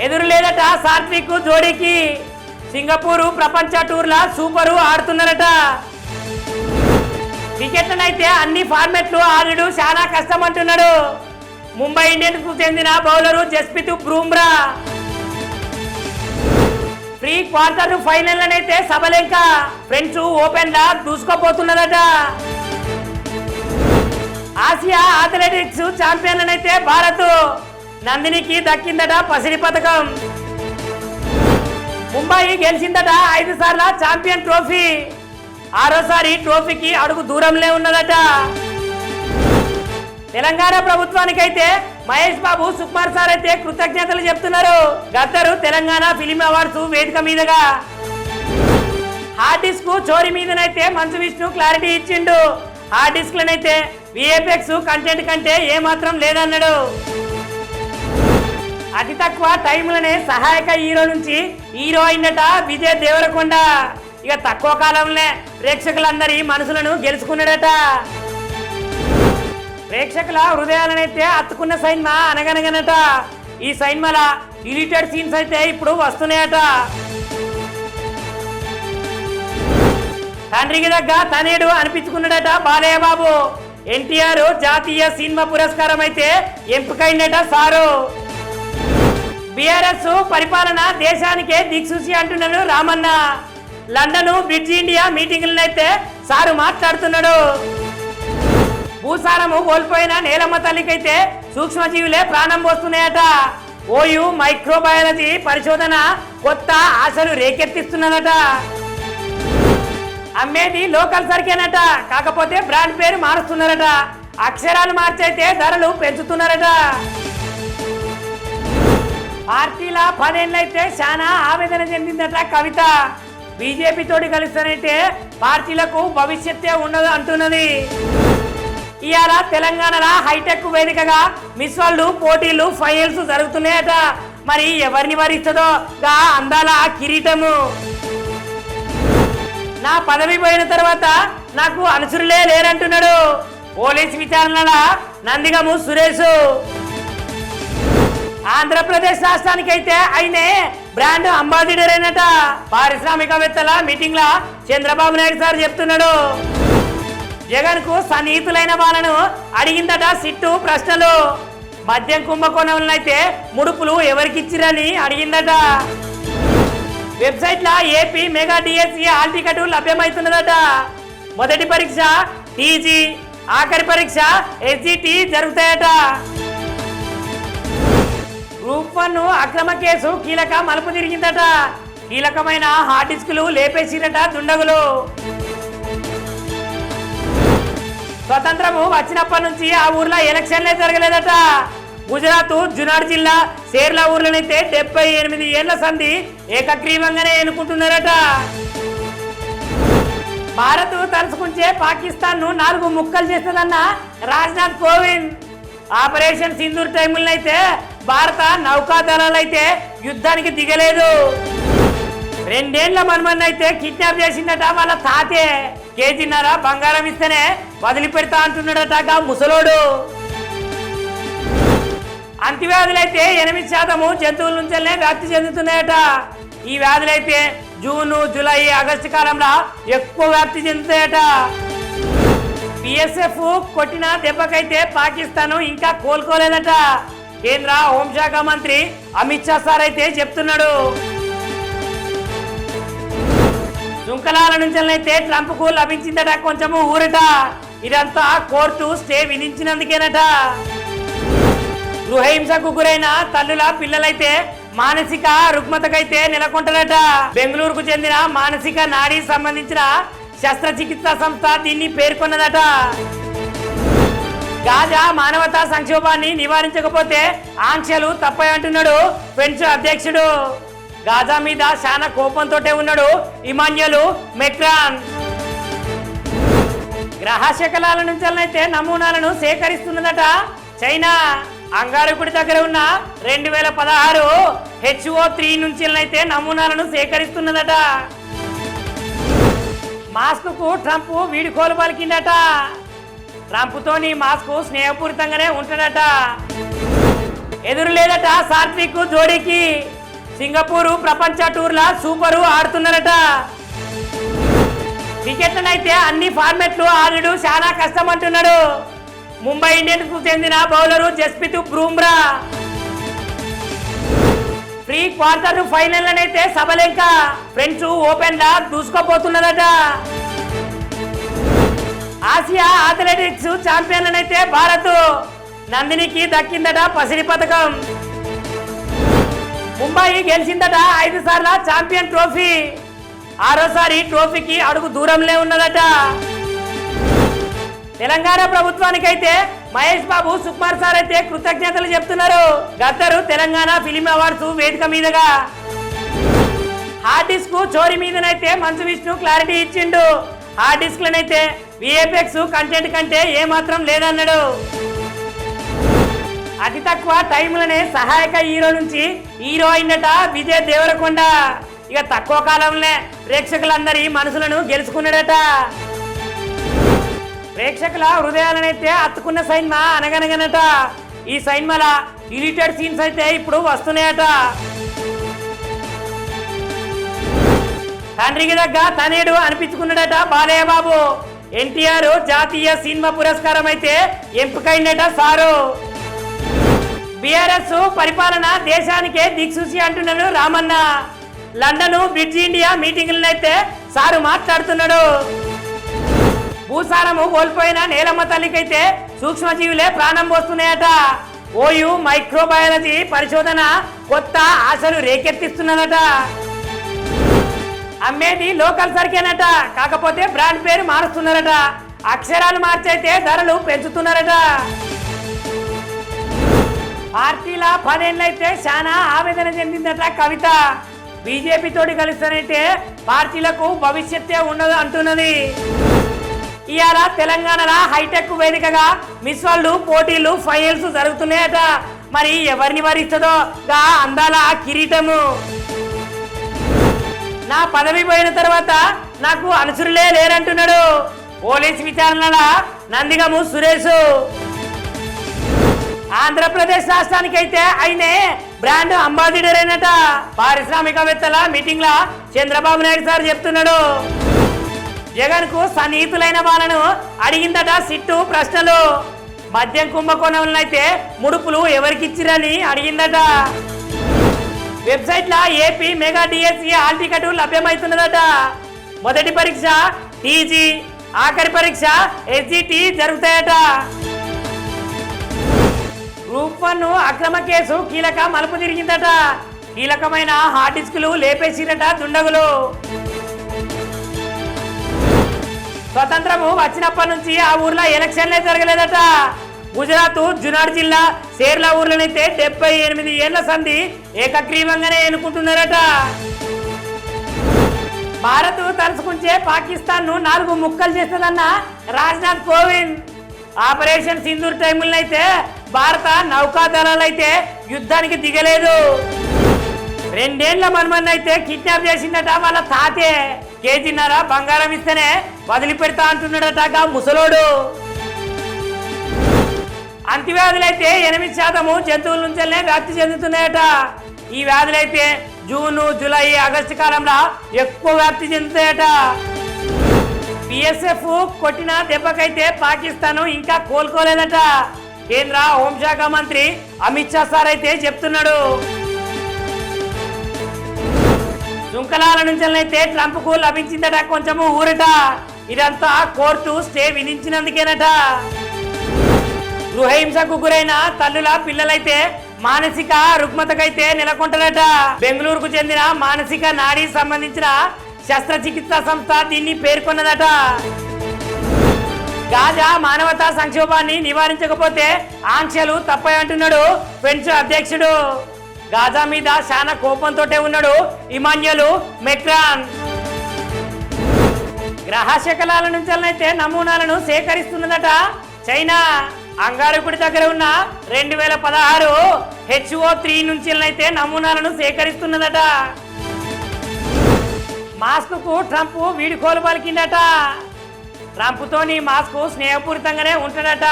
ఎదురు లేదట సాత్విక్ జోడీకి. సింగపూర్ ప్రపంచ టూర్ల సూపరు ఆడుతున్నారట. వికెట్లనైతే అన్ని ఫార్మెట్లు ఆడుడు చాలా కష్టం అంటున్నాడు ముంబై ఇండియన్స్ కు చెందిన bowler Jasprit Bumrah. Pre quarter final అయితే సబలెంక ఫ్రెండ్స్ ఓపెన్ లా దూసుకోపోతున్నదట. ఆసియా అథ్లెటిక్స్ ఛాంపియన్ అయితే భారత్ నందినికి దక్కిందట పసిడి పథకం. ముంబై గెలిచిందట 5 సార్ల ఛాంపియన్ ట్రోఫీ. 6వసారి ట్రోఫీకి అడుగు దూరంలో ఉన్నదట. తెలంగాణ ప్రభుత్వానికైతే మహేష్ బాబు సుకుమార్ సార్ అయితే కృతజ్ఞతలు చెప్తున్నారు. గద్దరు తెలంగాణ ఫిలిం అవార్డ్స్ వేదిక మీదుగా హార్డ్ డిస్క్ చోరీ మీదనైతే మంచు విష్ణు క్లారిటీ ఇచ్చిండు. హార్డ్ డిస్క్ లనైతే విఎఫ్ఎక్స్ కంటెంట్ కంటే ఏమాత్రం లేదన్నాడు. అతి తక్కువ టైంలోనే సహాయక హీరో నుంచి హీరో అయినట విజయ్ దేవరకొండ. ఇక తక్కువ కాలంలో ప్రేక్షకులందరి మనసులను గెలుచుకున్నాడట. ప్రేక్షకుల హృదయాలనైతే అత్తుకున్న సినిమా అనగనగనట. ఈ సినిమాల డిలీటెడ్ సీన్స్ అయితే ఇప్పుడు వస్తున్నాయట. తండ్రికి దగ్గ తనేడు అనిపించుకున్నాడట బాలయ్య బాబు. ఎన్టీఆర్ జాతీయ సినిమా పురస్కారం అయితే ఎంపికైందట సారు. బీఆర్ఎస్ పరిపాలన దేశానికే దిక్సూచి అంటున్నాడు రామన్న. లండన్ బ్రిడ్జ్ ఇండియా మీటింగ్లను అయితే సారు మాట్లాడుతున్నాడు. భూసారము కోల్పోయిన నేలమ్మ తల్లికైతే సూక్ష్మజీవులే ప్రాణం పోస్తున్నాయట. ఓయు మైక్రోబయాలజీ పరిశోధన కొత్త ఆశలు రేకెత్తిస్తున్నదట. అమ్మేది లోకల్ సరికేనట, కాకపోతే బ్రాండ్ పేరు మారుస్తున్నారట. అక్షరాలు మార్చైతే ధరలు పెంచుతున్నారట. పార్టీల 10 ఏళ్ళైతే చాలా ఆవేదన చెందిందట కవిత. బీజేపీ తోటి కలిస్తానంటే పార్టీలకు భవిష్యత్తే ఉండదు అంటున్నది. ఇవాళ తెలంగాణలో హైటెక్ వేదికగా మిస్ వరల్డ్ పోటీలు ఫైనల్స్ జరుగుతున్నాయట. మరి ఎవరిని వరిస్తుందో గా అందాల కిరీటము. నా పదవి పోయిన తర్వాత నాకు అనుసరులే లేరంటున్నాడు పోలీస్ విచారణల నందిగము సురేష్. ఆంధ్రప్రదేశ్ రాష్ట్రానికి అయితే ఆయనే బ్రాండ్ అంబాసిడర్ అయినట. పారిశ్రామికవేత్తల మీటింగ్ లా చంద్రబాబు నాయుడు సార్ చెప్తున్నాడు. జగన్ కు సన్నిహితులైన వాళ్ళను అడిగిందట సిట్టు ప్రశ్నలు. మద్యం కుంభకోణంలో అయితే ముడుపులు ఎవరికిచ్చిరని అడిగిందట. వెబ్సైట్ లా AP mega DSC hall ticket లభ్యమవుతున్నదట. మొదటి పరీక్ష టీజీ, ఆఖరి పరీక్ష ఎస్జిటి జరుగుతాయట. గ్రూప్ 1 అక్రమ కేసు కీలక మలుపు తిరిగిందట. కీలకమైన హార్డ్ డిస్కులు లేపేసిరట దుండగులు. స్వతంత్రము వచ్చినప్పటి నుంచి ఆ ఊర్లో ఎలక్షన్లే జరగలేదట. గుజరాత్ జునాడ్ జిల్లా సేర్ల ఊర్లోనైతే 78 ఏళ్ల సంధి ఏకగ్రీవంగానే ఎన్నుకుంటున్నారట. భారత్ తలుచుకుంటే పాకిస్తాన్ ను 4 ముక్కలు చేస్తుందన్న రాజ్నాథ్ కోవింద్. ఆపరేషన్ సింధూర్ టైంలో అయితే భారత నౌకాదళాలు అయితే యుద్ధానికి దిగలేదు. 2 ఏళ్ల మనమన్న అయితే కిడ్నాప్ చేసిందట వాళ్ళ తాతే. కేజీన్నర బంగారం ఇస్తేనే వదిలిపెడతా అంటున్నాడట ముసలోడు. అంటువ్యాధులైతే 8% జంతువుల నుంచే వ్యాప్తి చెందుతున్నాయట. ఈ వ్యాధులైతే జూన్, జూలై, ఆగస్టు కాలంలో ఎక్కువ వ్యాప్తి చెందుతాయట. బిఎస్ఎఫ్ కొట్టిన దెబ్బకైతే పాకిస్తాన్ ఇంకా కోలుకోలేదట. కేంద్ర హోంశాఖ మంత్రి అమిత్ షా సార్ అయితే చెప్తున్నాడు. శృంఖలాల నుంచి ట్రంప్ కు లభించిందట కొంచెము ఊరట. ఇదంతా కోర్టు స్టే విధించినందుకేనట. గృహహింసకు గురైన తల్లుల పిల్లలైతే మానసిక రుగ్మతకైతే నెలకొంటారట. బెంగళూరుకు చెందిన మానసిక నాడీ సంబంధించిన శస్త్రచికిత్సా సంస్థ దీన్ని పేర్కొన్నదట. గాజా మానవతా సంక్షోభాన్ని నివారించకపోతే ఆంక్షలు తప్పయంటున్నాడు ఫ్రెంచ్ అధ్యక్షుడు. గాజా మీద చాలా కోపంతో ఉన్నాడు ఇమాన్యుయల్ మెక్రాన్. గ్రహ శకలాల నుంచి నమూనాలను సేకరిస్తున్నదట చైనా. అంగారకుడి దగ్గర ఉన్న 2016 HO3 నుంచి నమూనాలను సేకరిస్తున్నదట. మాస్క్ కు ట్రంప్ వీడుకోలు పలికిందట. ట్రంప్ తోని మాస్క్ స్నేహపూరితంగానే ఉంటాడట. ఎదురు లేదట సాత్విక్ జోడీకి. సింగపూర్ ప్రపంచ టూర్లా సూపరు ఆడుతున్నారట. వికెట్లనైతే అన్ని ఫార్మెట్లు ఆడుడు చాలా కష్టం అంటున్నాడు ముంబై ఇండియన్స్ కు చెందిన bowler Jasprit Bumrah. Pre quarter final అయితే సబలెంక ఫ్రెండ్స్ ఓపెన్ లా దూసుకోపోతున్నదట. ఆసియా అథ్లెటిక్స్ ఛాంపియన్లనైతే భారత్ నందినికి దక్కిందట పసిడి పథకం. ముంబై గెలిచిందట 5 సార్ల ఛాంపియన్ ట్రోఫీ. 6వసారి ట్రోఫీకి అడుగు దూరంలో ఉన్నదట. తెలంగాణ ప్రభుత్వానికైతే మహేష్ బాబు సుకుమార్ సార్ అయితే కృతజ్ఞతలు చెప్తున్నారు. గద్దరు తెలంగాణ ఫిలిం అవార్డ్స్ వేదిక మీదుగా హార్డ్ డిస్క్ చోరీ మీదనైతే మంచు విష్ణు క్లారిటీ ఇచ్చిండు. హార్డ్ డిస్క్ లనైతే విఎఫ్ఎక్స్ కంటెంట్ కంటే ఏమాత్రం లేదన్నాడు. అతి తక్కువ టైంలోనే సహాయక హీరో నుంచి హీరో అయినట విజయ్ దేవరకొండ. ఇక తక్కువ కాలంలో ప్రేక్షకులందరి మనసులను గెలుచుకున్నాడట. ప్రేక్షకుల హృదయాలనైతే అత్తుకున్న సినిమా అనగనగనట. ఈ సినిమాల డిలీటెడ్ సీన్స్ అయితే ఇప్పుడు వస్తున్నాయట. తండ్రికి దగ్గ తనేడు అనిపించుకున్నాడట బాలయ్య బాబు. ఎన్టీఆర్ జాతీయ సినిమా పురస్కారం అయితే ఎంపికైందట సారు. బీఆర్ఎస్ పరిపాలన దేశానికే దిక్సూచి అంటున్నాడు రామన్న. లండన్ బ్రిడ్జ్ ఇండియా మీటింగులనైతే సారు మాట్లాడుతున్నాడు. భూసారము కోల్పోయిన నేలమ్మ తల్లికైతే సూక్ష్మజీవులే ప్రాణం పోస్తున్నాయట. ఓయూ మైక్రోబయాలజీ పరిశోధన కొత్త ఆశలు రేకెత్తిస్తున్నదట. అమ్మేది లోకల్ సరికేనట, కాకపోతే బ్రాండ్ పేరు మారుస్తున్నారట. అక్షరాలు మార్చైతే ధరలు పెంచుతున్నారట. పార్టీల 10 ఏళ్ళైతే చాలా ఆవేదన చెందిందట కవిత. బీజేపీ తోటి కలిస్తానంటే పార్టీలకు భవిష్యత్తే ఉండదు అంటున్నది. ఇవాళ తెలంగాణలో హైటెక్ వేదికగా మిస్ వరల్డ్ పోటీలు ఫైనల్స్ జరుగుతున్నాయట. మరి ఎవరిని వరిస్తుందో గా అందాల కిరీటము. నా పదవి పోయిన తర్వాత నాకు అనుసరులే లేరంటున్నాడు పోలీస్ విచారణల నందిగము సురేష్. ఆంధ్రప్రదేశ్ రాష్ట్రానికి అయితే ఆయనే బ్రాండ్ అంబాసిడర్ అయినట. పారిశ్రామికవేత్తల మీటింగ్ లా చంద్రబాబు నాయుడు సార్ చెప్తున్నాడు. జగన్ కు సన్నిహితులైన వాళ్ళను అడిగిందట సిట్టు ప్రశ్నలు. మద్యం కుంభకోణంలో అయితే ముడుపులు ఎవరికిచ్చిరని అడిగిందట. వెబ్సైట్ లా AP mega DSC hall ticket లభ్యమవుతున్నదట. మొదటి పరీక్ష టీజీ, ఆఖరి పరీక్ష ఎస్జిటి జరుగుతాయట. గ్రూప్ 1 అక్రమ కేసు కీలక మలుపు తిరిగిందట. కీలకమైన హార్డ్ డిస్కులు లేపేసిరట దుండగులు. స్వతంత్రము వచ్చినప్పటి నుంచి ఆ ఊర్లో ఎలక్షన్లే జరగలేదట. గుజరాత్ జునాడ్ జిల్లా సేర్ల ఊర్లనైతే 78 ఏళ్ల సంధి ఏకగ్రీవంగానే ఎన్నుకుంటున్నారట. భారత్ తలుచుకుంటే పాకిస్తాన్ ను 4 ముక్కలు చేస్తుందన్న రాజ్నాథ్ కోవింద్. ఆపరేషన్ సింధూర్ టైముల్లో అయితే భారత నౌకాదళాలైతే యుద్ధానికి దిగలేదు. 2 ఏళ్ల మనమన్న అయితే కిడ్నాప్ చేసిందట వాళ్ళ తాతే. కేజీన్నర బంగారం ఇస్తేనే వదిలిపెడతా అంటున్నాడట ముసలోడు. అంటువ్యాధులైతే 8% జంతువుల నుంచెల్లే వ్యాప్తి చెందుతున్నాయట. ఈ వ్యాధులైతే జూను, జూలై, ఆగస్టు కాలంలో ఎక్కువ వ్యాప్తి చెందుతాయట. బిఎస్ఎఫ్ కొట్టిన దెబ్బకైతే పాకిస్తాన్ ఇంకా కోలుకోలేదట. కేంద్ర హోంశాఖ మంత్రి అమిత్ షా సార్ అయితే చెప్తున్నాడు. సుంకలాల నుంచి ట్రంప్ కు లభించిందట కొంచెము ఊరట. ఇదంతా కోర్టు స్టే విధించినందుకేనట. గృహహింసకు గురైన తల్లుల పిల్లలైతే మానసిక రుగ్మతకైతే నెలకొంటారట. బెంగళూరుకు చెందిన మానసిక నాడీ సంబంధించిన శస్త్రచికిత్స సంస్థ దీన్ని పేర్కొన్నదట. గాజా మానవతా సంక్షోభాన్ని నివారించకపోతే ఆంక్షలు తప్పయంటున్నాడు ఫ్రెంచ్ అధ్యక్షుడు. గాజా మీద చాలా కోపంతో ఉన్నాడు ఇమాన్యుయల్ మెక్రాన్. గ్రహ శకలాల నుంచి నమూనాలను సేకరిస్తున్నదట చైనా. అంగారకుడి దగ్గర ఉన్న 2016 HO3 నుంచి నమూనాలను సేకరిస్తున్నదట. మాస్క్ కు ట్రంప్ వీడుకోలు పలికిందట. ట్రంప్ తోని మాస్క్ స్నేహపూరితంగానే ఉంటాడట.